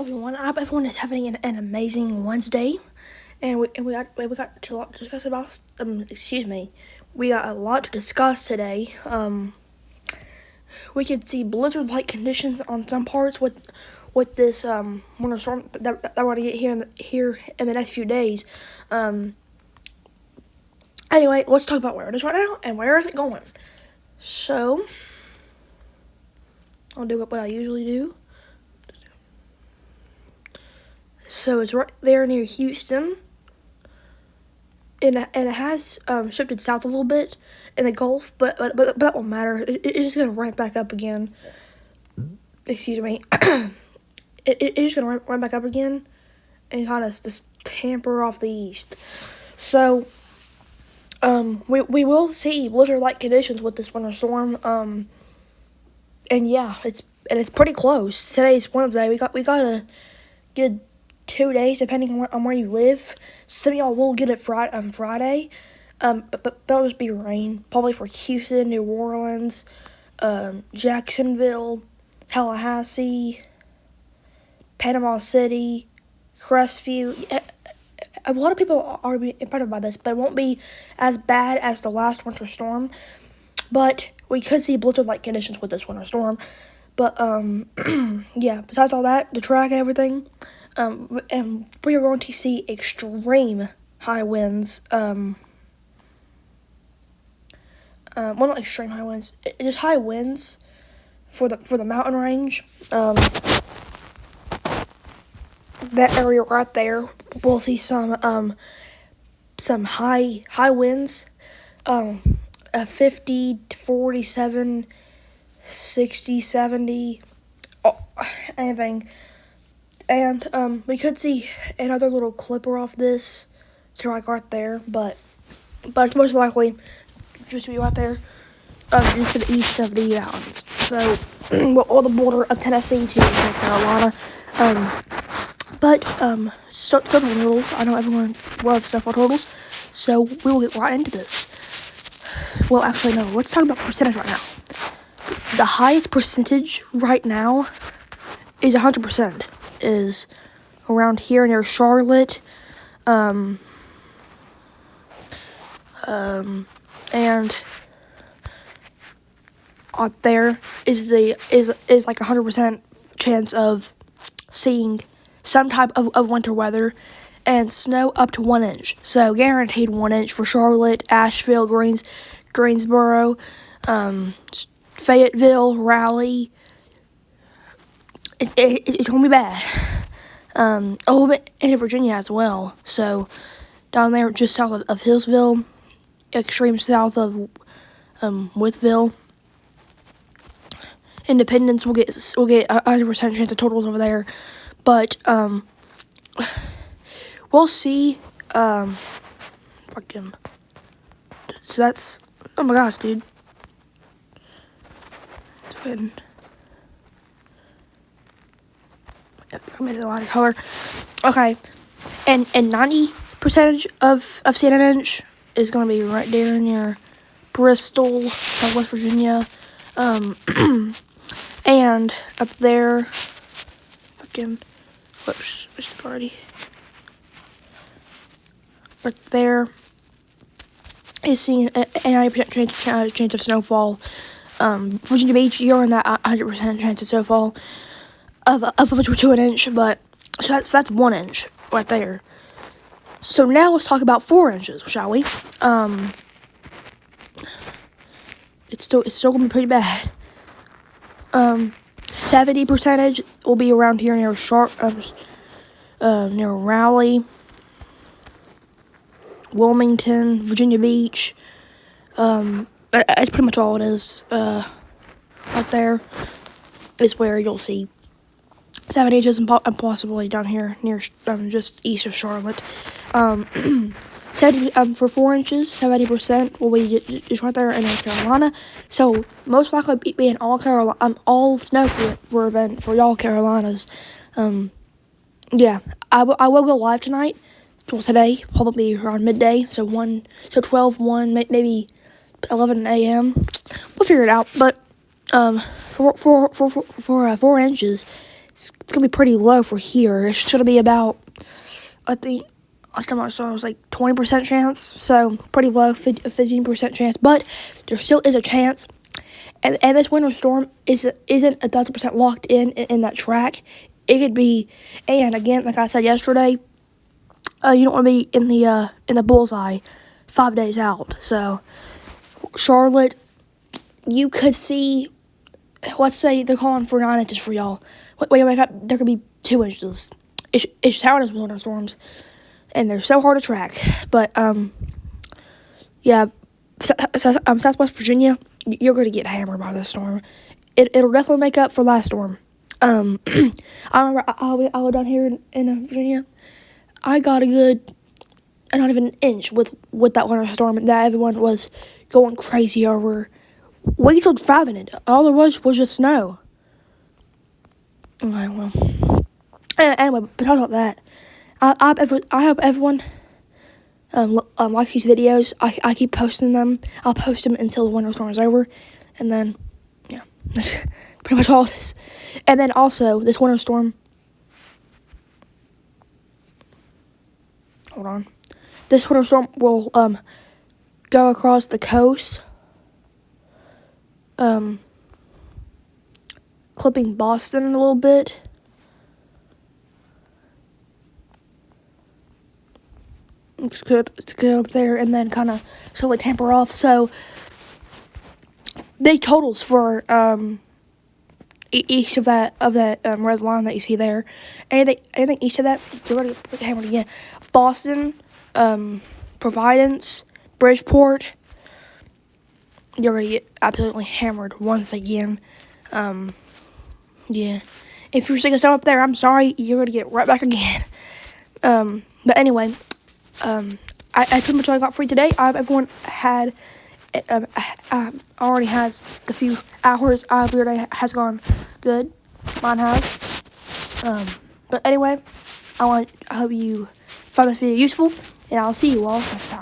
Hello everyone. I hope everyone is having an amazing Wednesday, and we got a lot to discuss about. We got a lot to discuss today. We could see blizzard-like conditions on some parts with this winter storm that we're gonna get here in the next few days. Anyway, let's talk about where it is right now and where is it going. So, I'll do what I usually do. So it's right there near Houston, and it has shifted south a little bit in the Gulf, but that won't matter. It's just gonna ramp back up again. Excuse me. It's just gonna ramp back up again, and kind of just tamper off the east. So we will see blizzard-like conditions with this winter storm. And yeah, it's pretty close. Today's Wednesday. We got a good 2 days, depending on where you live. Some of y'all will get it Friday, but that'll just be rain, probably for Houston, New Orleans, Jacksonville, Tallahassee, Panama City, Crestview. A lot of people are being impacted by this, but it won't be as bad as the last winter storm. But we could see blizzard-like conditions with this winter storm. But yeah. Besides all that, the track and everything. And we are going to see extreme high winds. Well, not extreme high winds. Just high winds for the mountain range. That area right there, we'll see some high winds. 50 to 47, 60, 70, anything. And we could see another little clipper off this to like right there, but it's most likely just to be right there, just to the east of the mountains. So, on the border of Tennessee to North Carolina. Stuff on totals. I know everyone loves stuff on totals, so we will get right into this. Well, actually, no. Let's talk about percentage right now. The highest percentage right now is 100%. Is around here near Charlotte, and out there is like 100% chance of seeing some type of winter weather and snow up to 1 inch. So guaranteed 1 inch for Charlotte, Asheville, Greensboro, Fayetteville, Raleigh. It's gonna be bad. A little bit in Virginia as well. So down there, just south of Hillsville, extreme south of Withville. Independence will get 100% chance of totals over there, but we'll see. Fucking. So that's, oh my gosh, dude. It's fun. I made it a lot of color. Okay, and 90% of seeing an inch is gonna be right there near Bristol, West Virginia, and up there, fucking, whoops, missed the party. Right there is seeing a 90% chance of snowfall. Virginia Beach, you're in that 100% chance of snowfall. Of to an inch, but so that's 1 inch right there. So now let's talk about 4 inches, shall we? It's still gonna be pretty bad. 70% will be around here near near Raleigh, Wilmington, Virginia Beach. That's pretty much all it is. Right there is where you'll see 7 inches and possibly down here near just east of Charlotte. 70 for 4 inches, 70% will be just right there in North Carolina. So most likely be an all snow for event for y'all Carolinas. Yeah, I will go live tonight. Well, today probably around midday. So 12, 1, maybe 11 a.m. We'll figure it out. But for 4 inches. it's gonna be pretty low for here. It should be about, I think, last time I saw it was like 20% chance, so pretty low, 15% chance, but there still is a chance. And this winter storm isn't 1,000% locked in that track. It could be, and again, like I said yesterday, you don't want to be in the bullseye 5 days out. So Charlotte, you could see, let's say they're calling for 9 inches for y'all. When you wake up, there could be 2 inches. It's how it is with winter storms, and they're so hard to track. But yeah, Southwest Virginia, you're gonna get hammered by this storm. It'll definitely make up for last storm. I remember I was down here in Virginia. I got a good, not even an inch with that winter storm that everyone was going crazy over. Wait till driving it. All there was just snow. Okay, well. Anyway, but talking about that, I hope everyone likes these videos. I keep posting them. I'll post them until the winter storm is over, and then yeah, that's pretty much all it is. And then also this winter storm. Hold on. This winter storm will go across the coast, clipping Boston a little bit. It's good to go up there and then kind of slowly tamper off. So big totals for each of that red line that you see there. Anything each of that, you're gonna get hammered again. Boston, Providence, Bridgeport, you're gonna get absolutely hammered once again. Yeah. If you're sick of stuff up there, I'm sorry, you're gonna get right back again. But anyway, I pretty much all I got for you today. Everyone had already has the few hours. Your day has gone good. Mine has. But anyway, I hope you found this video useful, and I'll see you all next time.